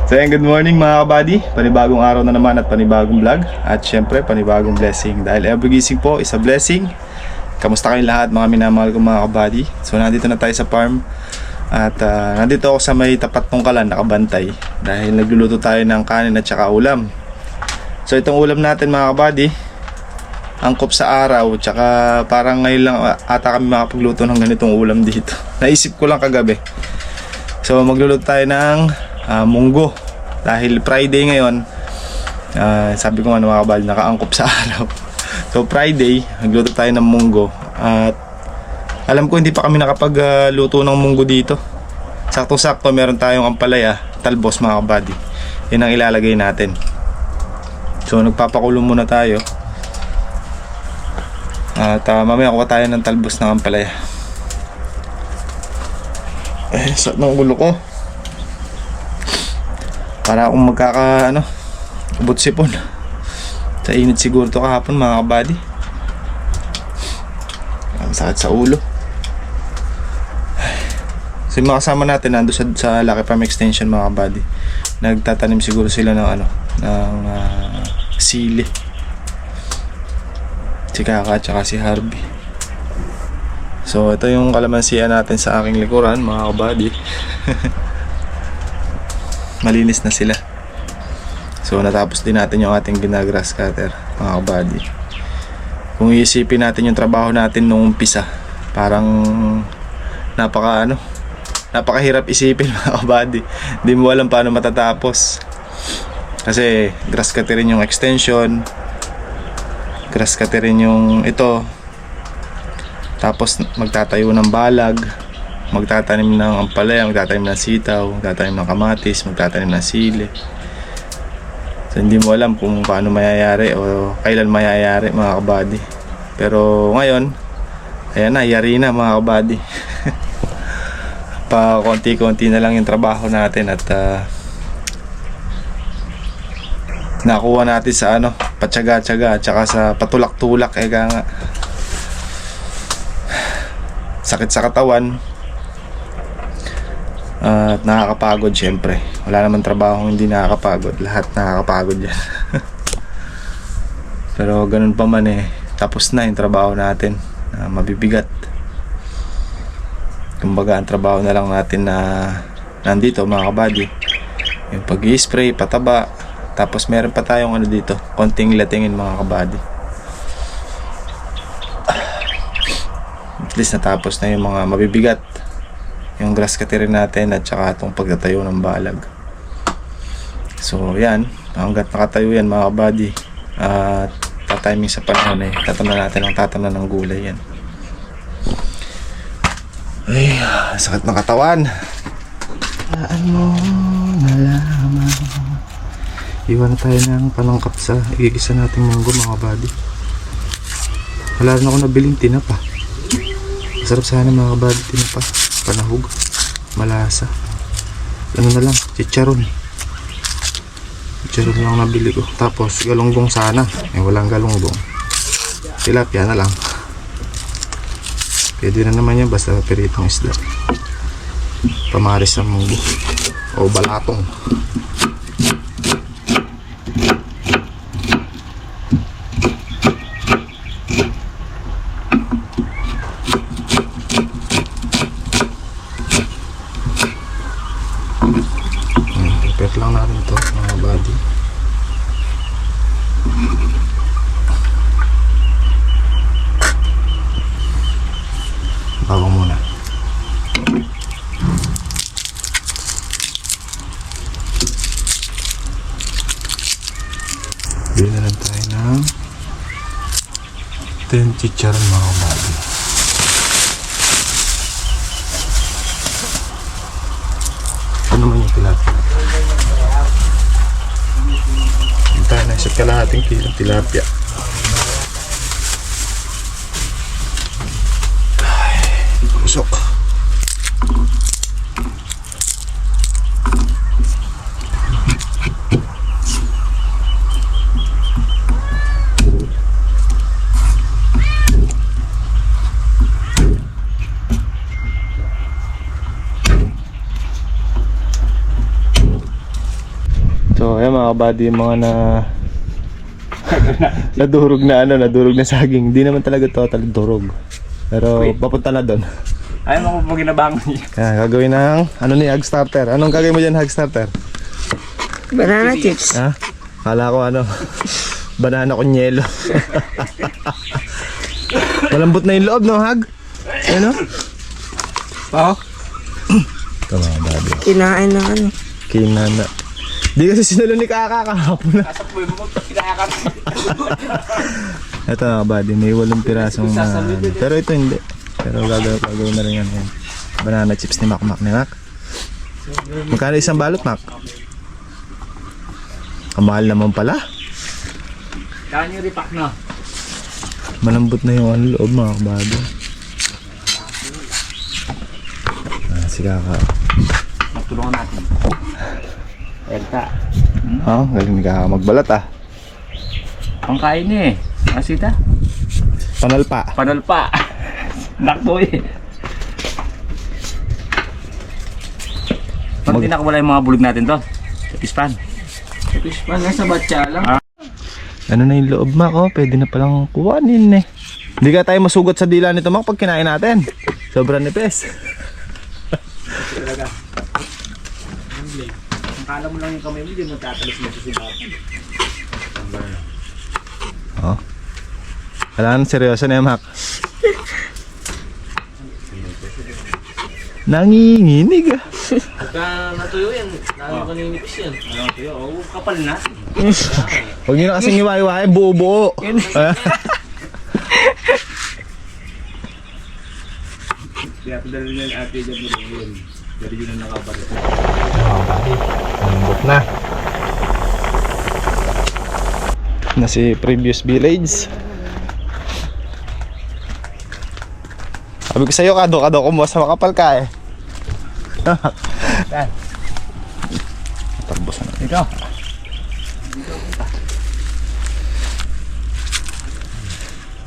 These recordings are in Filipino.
So yan, good morning mga kabady. Panibagong araw na naman at panibagong vlog. At syempre, panibagong blessing. Dahil every gising po is a blessing. Kamusta kayong lahat mga minamahal kong mga kabady? So nandito na tayo sa farm. At nandito ako sa may tapat ng kalan, nakabantay. Dahil nagluluto tayo ng kanin at saka ulam. So itong ulam natin mga kabady, angkop sa araw. Tsaka parang ngayon lang ata kami makapagluto ng ganitong ulam dito. Naisip ko lang kagabi. So magluluto tayo ng munggo. Dahil Friday ngayon, sabi ko nga mga kabal, nakaangkop sa araw. So Friday, nagluto tayo ng munggo. At alam ko hindi pa kami nakapagluto ng munggo dito. Sakto-sakto meron tayong ampalaya, talbos mga kabady. Yan ang ilalagay natin. So nagpapakulo muna tayo. At mamaya kuha tayo ng talbos ng ampalaya. Sakit ng ulo ko. Para akong ubot sipon. Sa init siguro to kahapon mga kabady. Ang sakit sa ulo. So yung mga kasama natin nando sa Lucky Farm Extension mga kabady. Nagtatanim siguro sila ng sili. Si Kaka at si Harvey. So ito yung kalamansian natin sa aking likuran mga kabady. Malinis na sila. So natapos din natin yung ating ginagrass cutter mga kabady. Kung iisipin natin yung trabaho natin nung umpisa, parang napakahirap isipin mga kabady. Hindi mo alam paano matatapos. Kasi grass cutter rin yung extension, grass cutter rin yung ito. Tapos magtatayo ng balag, magtatanim ng ampalaya, magtatanim ng sitaw, magtatanim ng kamatis, magtatanim ng sili. So hindi mo alam kung paano mayayari o kailan mayayari mga kabady. Pero ngayon, ayan na, yari na mga kabady. Pa konti-konti na lang yung trabaho natin at nakuha natin sa patyaga-tyaga at saka sa patulak-tulak eka nga. Sakit sa katawan at nakakapagod syempre. Wala naman trabaho hindi nakakapagod. Lahat nakakapagod yan. Pero ganun pa man tapos na yung trabaho natin. Mabibigat. Kumbaga ang trabaho na lang natin na nandito mga kabady, yung pag-i-spray, pataba. Tapos meron pa tayong dito, konting latingin mga kabady. At least natapos na yung mga mabibigat, yung grass cutter natin at saka itong pagtatayo ng balag. So yan, hanggat nakatayo yan mga kabady at tatiming sa panahon tatamnan natin ang tatamnan ng gulay yan. Ay, sakit ng katawan. Ano nalaman? Iwan na tayo ng panangkap sa igigisa nating munggo mga kabady. Wala rin ako nabiling tinapa. Masarap sana mga kabady tinapa. Panahog, malasa. Ano na lang, chicharon. Chicharon lang nabili ko. Tapos galunggong sana. Walang galunggong. Tilapia na lang. Pwede na naman yan basta peritong isda. Pamaris ng munggo. O balatong. Prepare lang natin to mga body. Bawang muna. Bili na lang tayo ng 10 chicharon mga body. Ano naman yung tilapia? Tayo na isa't kalahating kilo tilapia. Busok. So ayan mga kabady, yung mga nadurog na saging. Hindi naman talaga total durog. Pero papunta na doon. Ayaw mo po ginabangon niya. Yan, gagawin ng hog starter. Anong gagawin mo dyan, hog starter? Banana chips. Ha? Kala ko banana con yelo. Malambot na yung loob, no, hog? Ano? Oo. Ito mga kabady. Kinain ng ano. Kinana. Di kasi sinalo ni Kaka kahapon na. Nasa puwi mo, kinakar. Ito mga kabady, may 8 pirasong pero ito hindi. Pero gagawin na rin yan. Banana chips ni Mac ni Mac. Magkano isang balot, Mac? Ang mahal naman pala. Kaya yung repack na. Malambot na yung loob mga kabady. Si Kaka. Magtulungan natin. Erta. Galing ni Kaka magbalat Pangkain niya eh. Asita? Panalpa. Panalpa. Nakto eh. Pag tinakawala yung mga bulog natin to. Sa pispan. Sa pispan nga sa batya lang. Ano na yung loob, Mac? Pwede na palang kuhanin eh. Hindi ka tayo masugot sa dila nito, Mac, pag kinain natin. Sobrang nipis. Talaga. Ang kala mo lang yung kamay mo, yun magtatalis mo sa sibakan. Kailangan seryoso na yung Mac. Nanginginig Pagka natuyo yan, naninipis yan. Natuyo, kapal na. Huwag nyo na kasing iwa-iwain, buo-buo. Kaya padala niya yung ate dyan mo rin. Dari yun ang nakabalit. Lambot na si previous village. Sabi ko sa'yo, kado kumuha sa makapal ka eh. Talbosan na. Ikaw.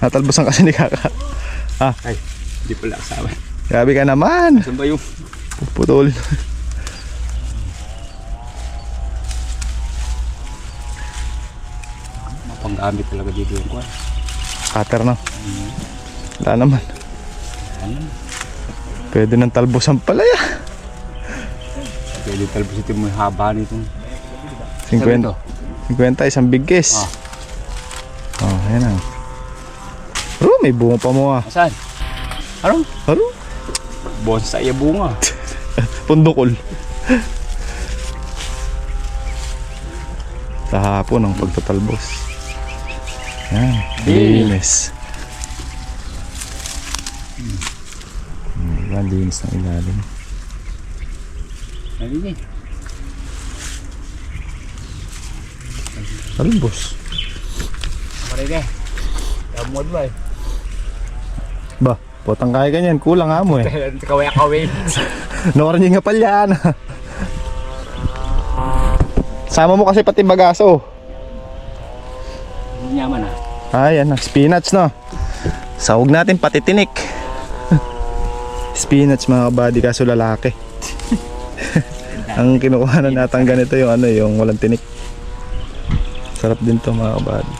Natalbosan kasi ni Kaka. Ay, hindi pala kasama. Grabe ka naman. Saan ba yung Putol. mapanggamit talaga dito yung kwan? Cutter na. Wala naman. Ano? Pwede ng talbosan pala ya. Pwede talbos ito may haba nito. 50. 50 isang big kiss. Ayan na. May bunga pa mo Saan? Arong? Bonsai yung bunga. Pundukol. Sa hapon ang pagtatalbos. Yan. Linis. Linis ng ilalim. Nalini. Talbos. Marige. Kamod ba eh? Ba, potang kaya ganyan. Kulang nga mo eh. Kaway-kaway. Noran nga palyan. Sama mo kasi pati bagaso. Hindi naman Ayan, spinach no. Sahog natin pati tinik. Spinach mga kabady, kaso lalaki. Ang kinukuha na natang ganito yung yung walang tinik. Sarap din to mga kabady.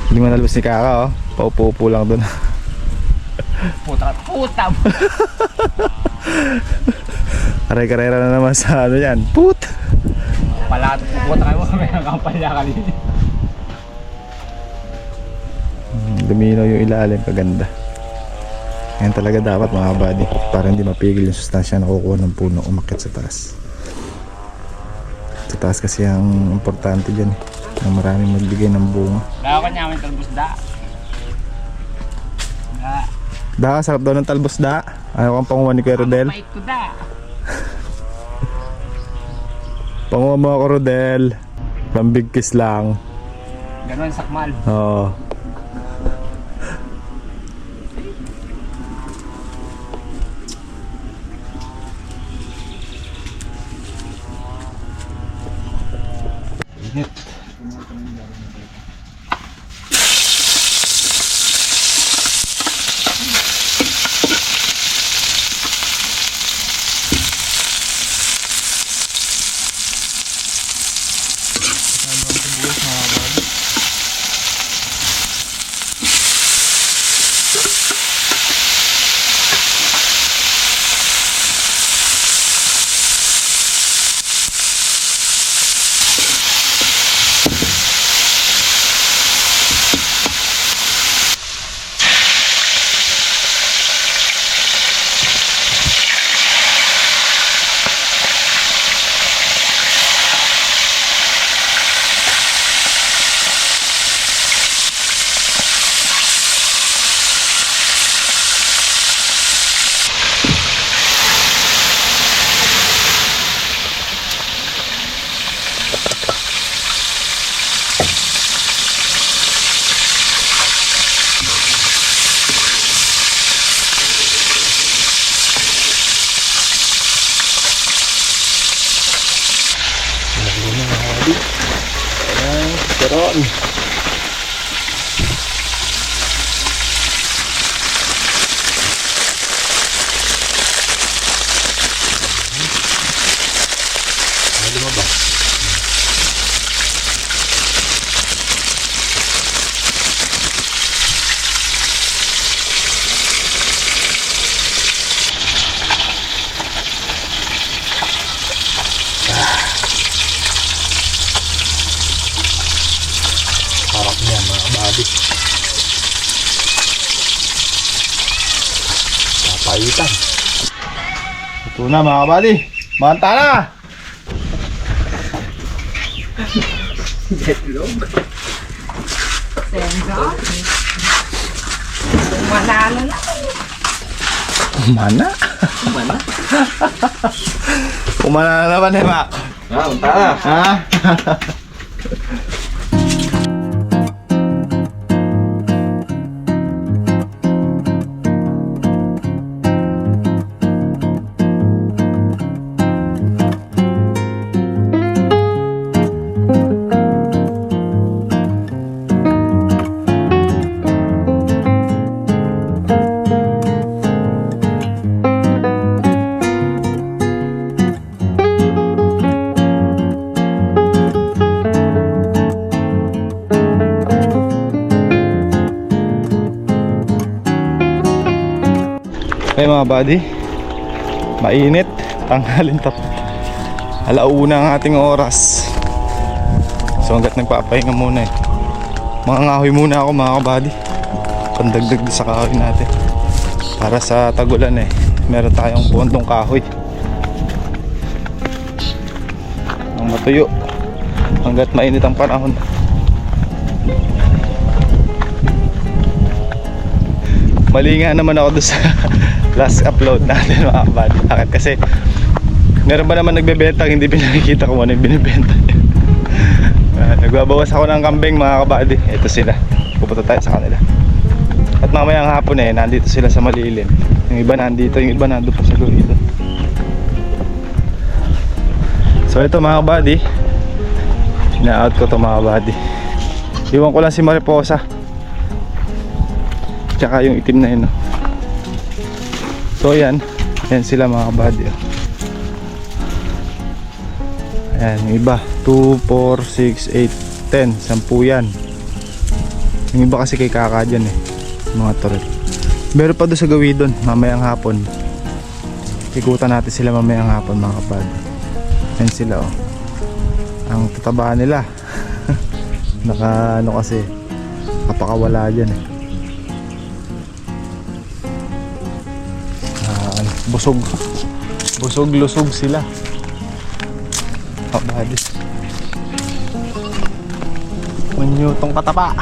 Hindi manalbos ni Kaka paupo-upo lang dun. Puta. Aray-karera na naman sa yan. Put! Pala, puta kayo may nakampalya kanina. Luminaw yung ilalim, kaganda. Yan talaga dapat mga kabady, para hindi mapigil yung sustansya na kukuha ng puno umakyat sa taas. Sa taas kasi ang importante dyan na maraming magbigay ng bunga. Dako ka niya may talbos da. Da, sarap daw ng talbos da. Ayaw kang panguha ni Kuya Rodel. Mait ko da. Panguha mo ako Rodel. Pambig kiss lang. Ganon sakmal. Oo. Init. Meron. Ay, lumabas. Sarap niyan mga kabady. Papaitan. Ito na mga kabady. Manta na! Senso? Manalo na. Umana? Mana? Umana na naman eh, Mac. Manta na. Ha? Okay mga buddy, mainit, tanghalin tap. Alauna ang ating oras. So hanggat nagpapahinga muna eh. Mga ngahoy muna ako mga kabady. Pandagdag sa kahoy natin. Para sa tagulan eh, meron tayong pondong kahoy. Ang matuyo. Hanggat mainit ang panahon. Mali nga naman ako doon sa last upload natin mga kabady. Bakit? Kasi meron ba naman nagbebenta hindi pinakikita kung ano yung binibenta niya. Nagbabawas ako ng kambing mga kabady. Ito sila, pupunta tayo sa kanila. At mamayang hapon eh, nandito sila sa malilim. Yung iba nandito, yung iba nandito pa sa luhito. So ito mga kabady, ina-out ko to mga kabady. Iwan ko lang si Mariposa tsaka yung itim na yun, no? So yan, yan sila mga kabady, oh. Ayan, yung iba 2, 4, 6, 8, 10, 10 yan. Yung iba kasi kay kaka dyan eh, mga turret. Meron pa doon sa gawidon, mamayang hapon. Ikutan natin sila mamayang hapon mga kabady. Yan sila, oh. Ang tataba nila. Naka ano kasi, kapakawala dyan eh. Busog lusog sila. Kabadis. Manyutong katapa.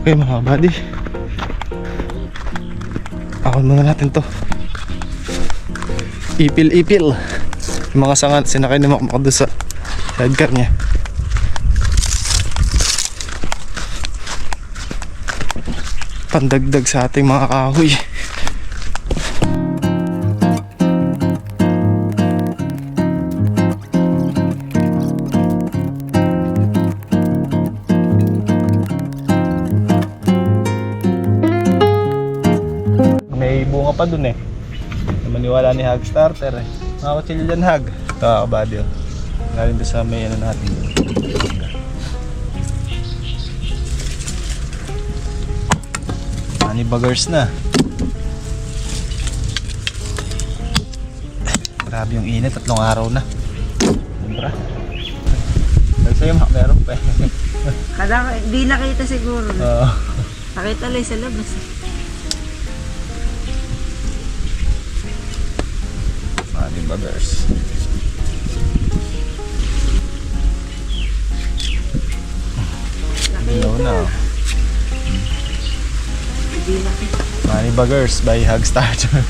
Okay mga buddy, akon muna natin to. Ipil-ipil yung mga sangat, sinakay ni Makmak doon sa sidecar niya. Pandagdag sa ating mga kahoy. Bunga pa dun eh. Maniwala ni Hag Starter eh. Mga kutsilyo dyan Hag. Ito kabady, oh. Galing doon sa may ano natin. Honey buggers na. Grabe yung init, 3 araw na. Siyempre. Dahil sa'yo meron pa eh. Kada di nakita siguro. Oo. Nakita lang sa labas. Honey buggers. Nakita. Ilaw na. Di nakita. Money Baggers by Hagstarter.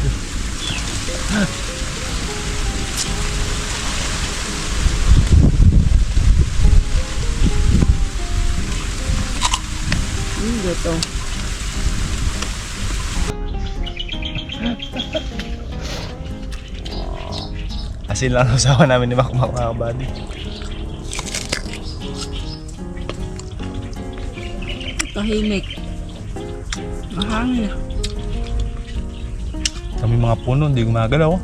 Dito. Asin lang ang usawa namin ni Makmak mga kabady. Tahimik. Mahangin. Kami mga puno, hindi gumagalaw.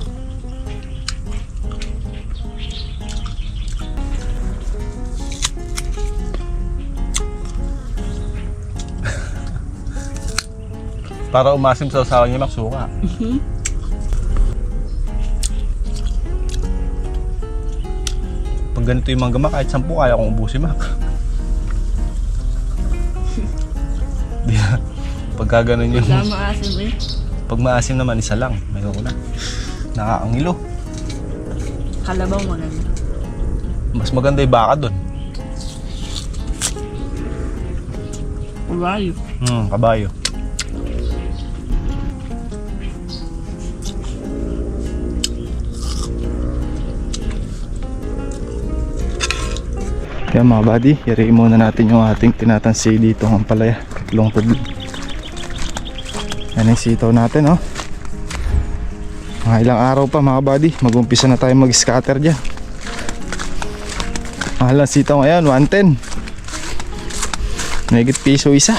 Para umasim sa usawa niya, maksuka. Pag ganito yung mangga, kahit 10 kaya kong ubusin, Mak. Di ba? Pagka ganun yung... Wala maasim eh. Pag maasim naman, isa lang. Mayroon ko na. Nakakangilo. Kalabaw maganda. Mas maganda yung baka doon. Kabayo. Kabayo. Kaya mga buddy, yariin muna natin yung ating tinatansi dito ang palaya. Tatlong tubig. Yan yung sitaw natin, oh. Mga ilang araw pa mga buddy, mag-umpisa na tayo mag-scatter dyan. Mahal ang sitaw ngayon, 110. Megit piso isa.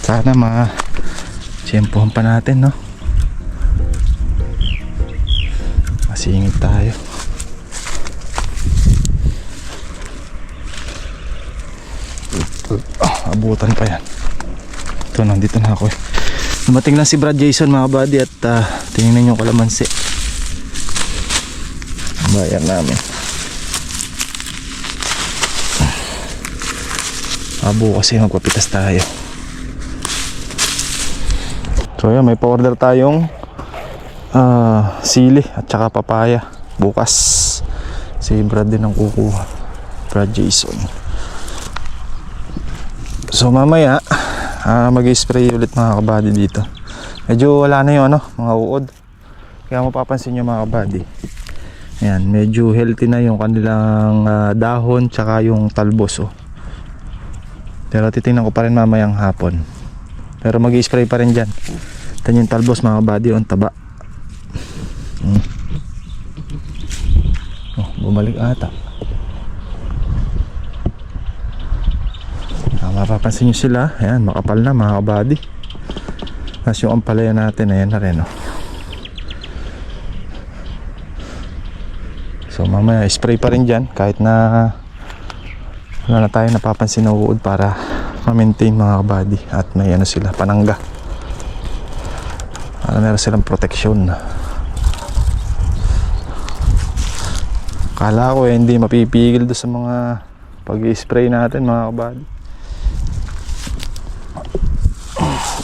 Sana ma-tsempohan pa natin, no? Masingit tayo. Abutan pa yan. Ito, nandito na ako eh. Dumating na si Brad Jason mga buddy at tingnan yung kalamansi. Bayan namin. Bukas eh, magpapitas tayo. So yan, may pa-order tayong sili at saka papaya. Bukas si Brad din ang kukuha. Brad Jason. So mamaya mag-spray ulit mga kabady dito. Medyo wala na yung mga uod. Kaya mapapansin nyo mga kabady, ayan, medyo healthy na yung kanilang dahon tsaka yung talbos, oh. Pero titingnan ko pa rin mamayang hapon. Pero mag-spray pa rin dyan. Ito yung talbos mga kabady, on taba. Bumalik ata. Mapapansin nyo sila, ayan, makapal na mga kabady. Tapos yung ampalaya natin, ayan na rin, oh. So mamaya spray pa rin dyan kahit na wala na tayo napapansin na uod, para ma-maintain mga kabady. At may sila, panangga, para meron silang protection. Kala ko hindi mapipigil doon sa mga pag-spray natin mga kabady.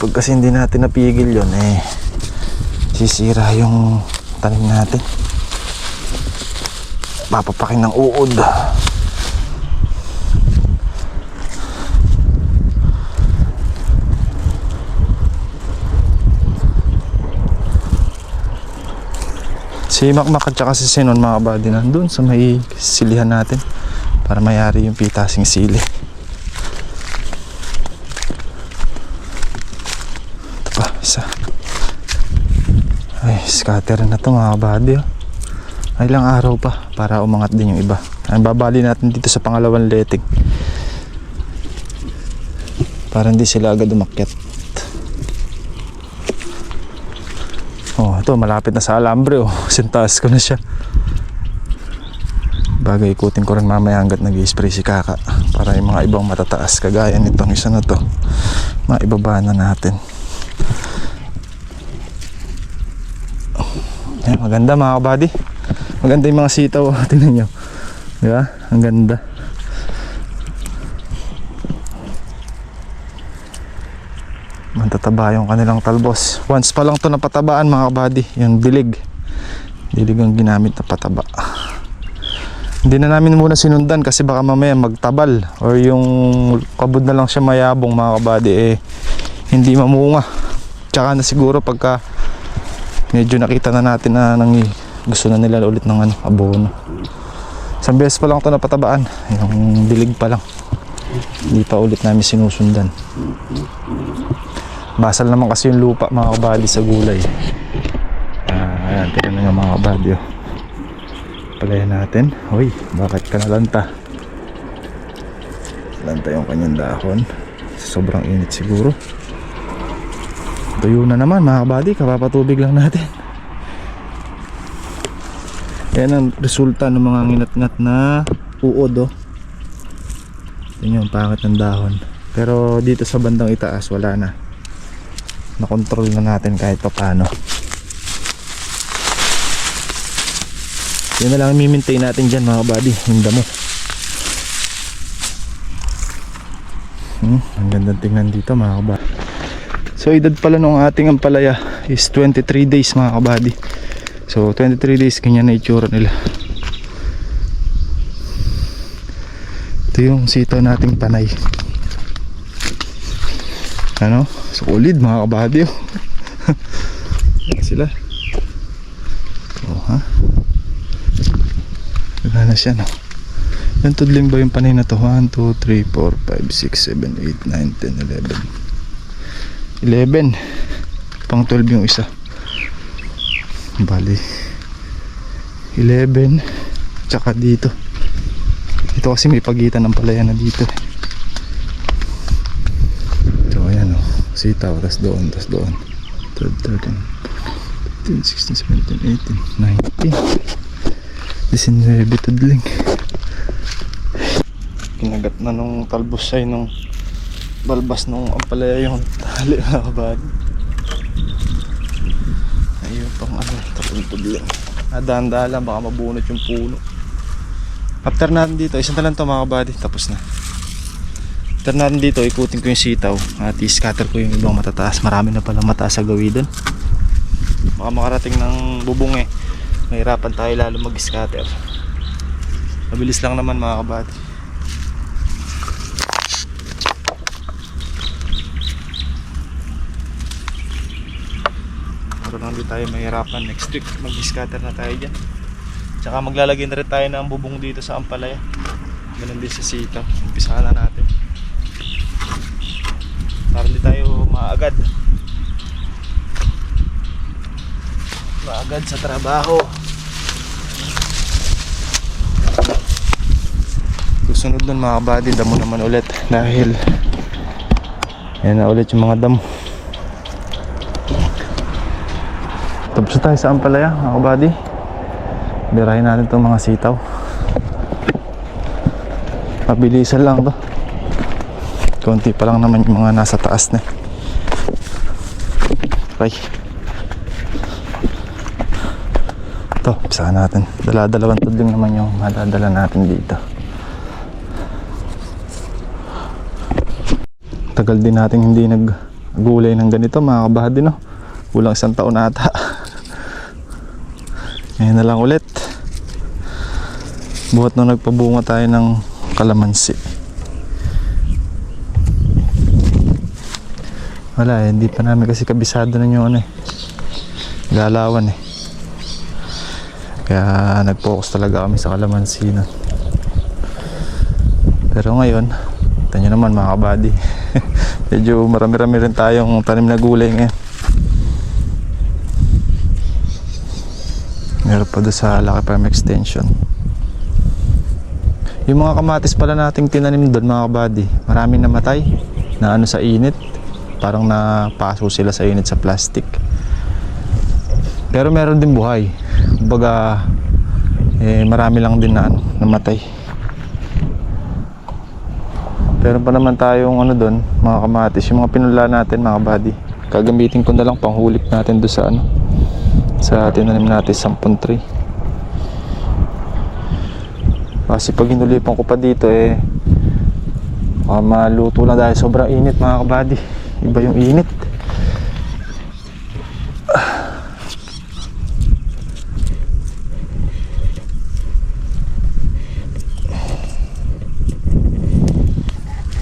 Pag kasi hindi natin napigil yun, sisira yung tanim natin. Papapakin ng uod. Si Makmak at saka si Sinon mga kabady nandun sa may silihan natin para mayari yung pitasing sili. Isa. Ay, scatter na to mga kabady, oh. Ay, ilang araw pa para umangat din yung iba. Ay, babali natin dito sa pangalawang leting para hindi sila agad umakyat. Oh, ito malapit na sa alambre, oh. Sintaas ko na siya. Bagay, ikutin ko rin mamaya hanggat nag-i-spray si Kaka para yung mga ibang matataas kagaya nitong isa na to maibaba na natin. Yan, maganda mga kabady. Maganda yung mga sitaw. Tingnan nyo, di ba? Ang ganda. Matataba yung kanilang talbos. Once pa lang to napatabaan mga kabady. Yung dilig ang ginamit na pataba. Hindi na namin muna sinundan kasi baka mamaya magtabal or yung kabod na lang siya mayabong mga kabady, hindi mamunga. Tsaka na siguro pagka medyo nakita na natin na gusto na nila ulit ng abono. Isang beses pa lang ito napatabaan, yung dilig pa lang, hindi pa ulit namin sinusundan. Basal naman kasi yung lupa mga kabady sa gulay. Ayan, tignan nyo mga kabady, oh. Palayan natin. Uy, bakit ka nalanta? Lanta yung kanyang dahon, sobrang init siguro. Tuyo na naman mga kabady, kapapatubig lang natin. Yan ang resulta ng mga nginat-ngat na uod, oh. Yan yung pangit ng dahon. Pero dito sa bandang itaas wala na. Nakontrol na natin kahit pa paano. Yan na lang i-maintain natin dyan mga kabady, yung damo. Ang gandang tingnan dito mga kabady. So edad pala nung ating ampalaya is 23 days mga kabady. So 23 days ganyan na itsura nila. Ito yung sitaw nating panay. Ano? Solid mga kabady, oh. Sila. Oh, ha? Wala na siya, no? Yung tudling ba yung panay na to? 1, 2, 3, 4, 5, 6, 7, 8, 9, 10, 11 pang 12 yung isa. Bali 11. Tsaka dito kasi may pagitan ng palaya na dito. So ayan, oh. Sitaw, tas doon 12, 13, 14, 15, 16, 17, 18, 19 tudling. Kinagat na nung talbos ay nung balbas nung ampalaya yung tali mga kabady. Ayun pang tutudling. Dahan-dahan lang, baka mabunot yung puno. After natin dito, isang talan to mga kabady, tapos na. After natin dito, ikutin ko yung sitaw at i-scatter ko yung ibang matataas. Marami na palang mataas sa gawi doon. Baka makarating ng bubong eh. Mahirapan tayo lalo mag-scatter. Mabilis lang naman mga kabady. Para lang di tayo mahirapan. Next week mag-scatter na tayo dyan. Tsaka maglalagay na rin tayo ng bubong dito sa ampalaya. Ganun din sa sitaw. Umpisahan na natin para hindi tayo maagad sa trabaho. Susunod nun mga kabady, damo naman ulit dahil yan na ulit yung mga damo. Tapos tayo sa ampalaya mga kabady. Birahin natin itong mga sitaw. Mabilisan lang to. Konti pa lang naman yung mga nasa taas na. Okay. Ito, pisahan natin. Dala-dalawang tudling naman yung madadala natin dito. Tagal din natin hindi naggulay ng ganito mga kabady, no? Kulang 1 taon ata. Ngayon na lang ulit. Buhat nung nagpabunga tayo ng kalamansi. Wala eh, hindi pa namin kasi kabisado na yung galawan eh. Kaya nag-focus talaga kami sa kalamansi na. Pero ngayon, ito nyo naman mga kabady. Medyo marami-rami rin tayong tanim na gulay ngayon. Meron pa doon sa Lucky Farm Extension. Yung mga kamatis pala nating tinanim doon mga kabady, maraming namatay na sa init. Parang napaso sila sa init sa plastic. Pero meron din buhay. Kumbaga marami lang din na namatay. Pero pa naman tayong doon mga kamatis, yung mga pinula natin mga kabady, gagamitin ko na lang panghulip natin doon sa sa tinanim natin 10 tree. Kasi pag inulipan ko pa dito maluto lang dahil sobrang init mga kabady. Iba yung init.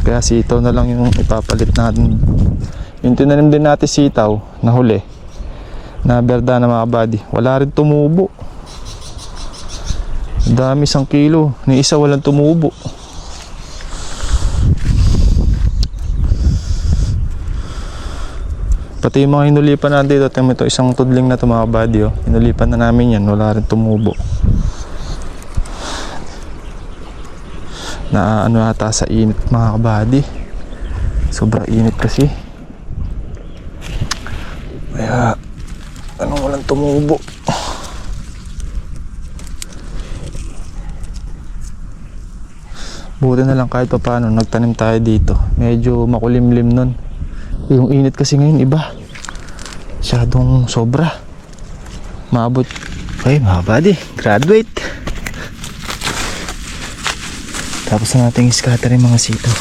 Kaya sitaw na lang yung ipapalit natin Yung tinanim din natin sitaw na huli, na berda na mga kabady, wala rin tumubo. Dami, 1 kilo, ni isa walang tumubo. Pati yung mga hinulipan natin dito, ito isang tudling na ito mga kabady, oh. Hinulipan na namin yan, wala rin tumubo. Na ano ata sa init mga kabady, sobrang init kasi. Kaya anong walang tumubo. Buti na lang kahit pa paano nagtanim tayo dito. Medyo makulimlim nun. Yung init kasi ngayon iba, masyadong sobra. Maabot. Okay mga buddy, graduate. Tapos na natin i-scatter yung mga sitaw.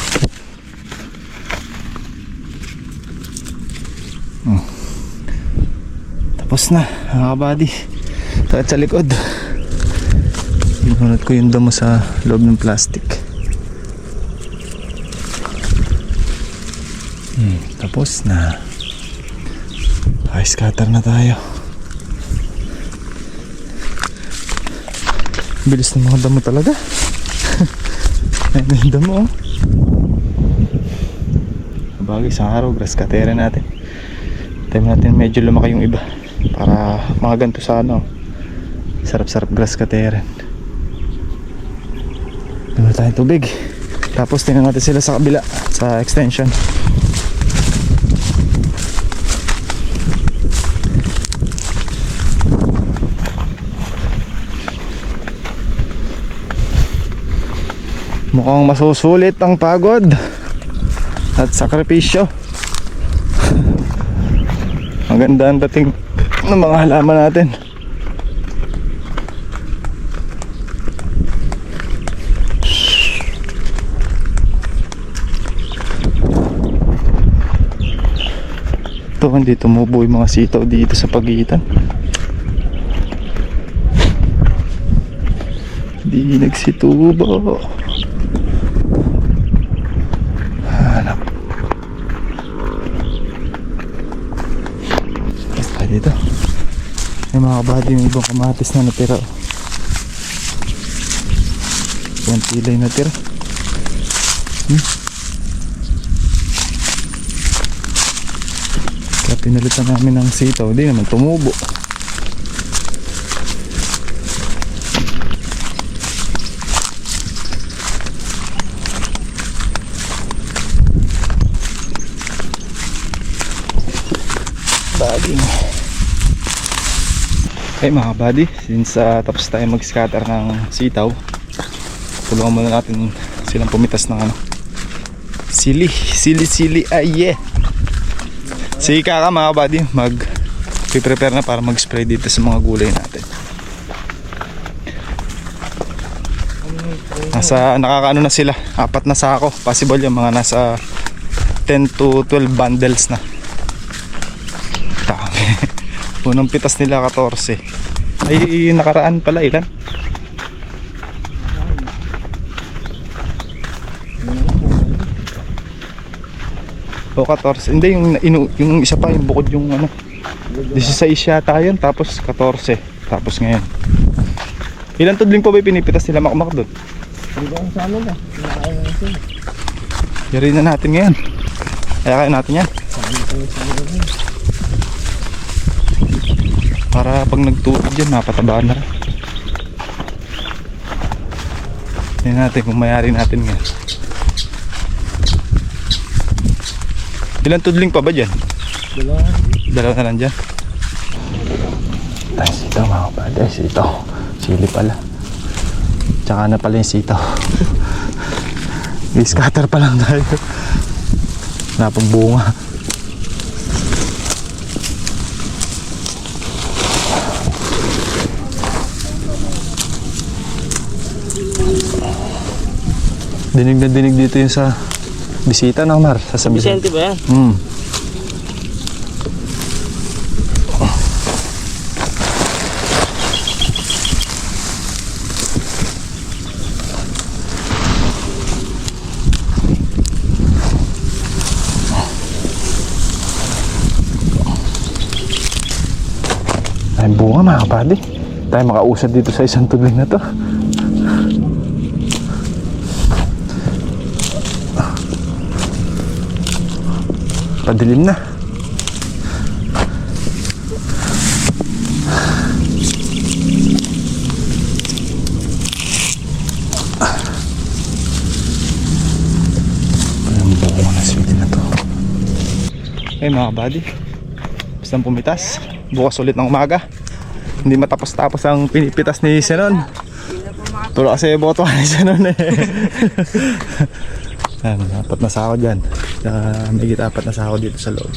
Tapos na mga buddy. Takot sa likod. Binunod ko yung damo sa loob ng plastic. Tapos na. Ay, scatter na tayo. Bilis ng mga damo talaga. Ayun yung damo, oh. Bagay sa araw, grass cutter natin. Time natin medyo lumaki yung iba para mga ganito sa ano. Sarap-sarap grass cutter. Dito tayong tubig. Tapos tingnan natin sila sa kabila, sa extension. Mukhang masusulit ang pagod at sakripisyo. Maganda ang dating ng mga halaman natin. Ito, hindi tumubo yung mga sitaw dito sa pagitan. Di nagsitubo. Dito yung mga kabady, yung ibang kamatis na natira. Yung pilay natira. Kaya pinalitan namin ng sitaw, di naman tumubo. Baging. Okay mga buddy, since tapos tayo mag-scatter ng sitaw, tulungan muna natin silang pumitas ng ano, sili, ay yeah. Sige ka mga buddy, mag-prepare na para mag-spray dito sa mga gulay natin. Nakakaano na sila, 4 na sako, possible yung mga nasa 10 to 12 bundles na. Unang pitas nila 14. Ay, nakaraan pala ilan? O 14. Hindi, yung isa pa, yung bukod yung ano, 16 yata yun, tapos 14. Tapos ngayon. Ilan tudling pa ba pinipitas nila makmak doon? Hindi ko sa amin na. Kinakain na natin. Yari na natin ngayon. Kaya kaya natin yan. Para pag nagtulog dyan, mapatabaan na rin. Tignan natin kung mayari natin ngayon. Ilan tudling pa ba dyan? Dalawa na lang dyan. Tayo sitaw mga kapatid. Sitaw. Sili pala. Tsaka na pala yung sitaw. I-scatter pa lang tayo. Napagbunga. Dinig na dinig dito yung sa bisita ng Mar. Sa Vicente ba yan? bunga mga kabady. Tayo makausad dito sa isang tudling na to. Padilim na. Ang bunga na sili na to. Eh mga kabady, bastang pumitas. Bukas ulit ng umaga. Hindi matapos-tapos ang pinipitas ni Senon. Tulo kasi boto ni Senon eh. Ayan, 4 na sako dyan. May 4 na sako dito sa loob.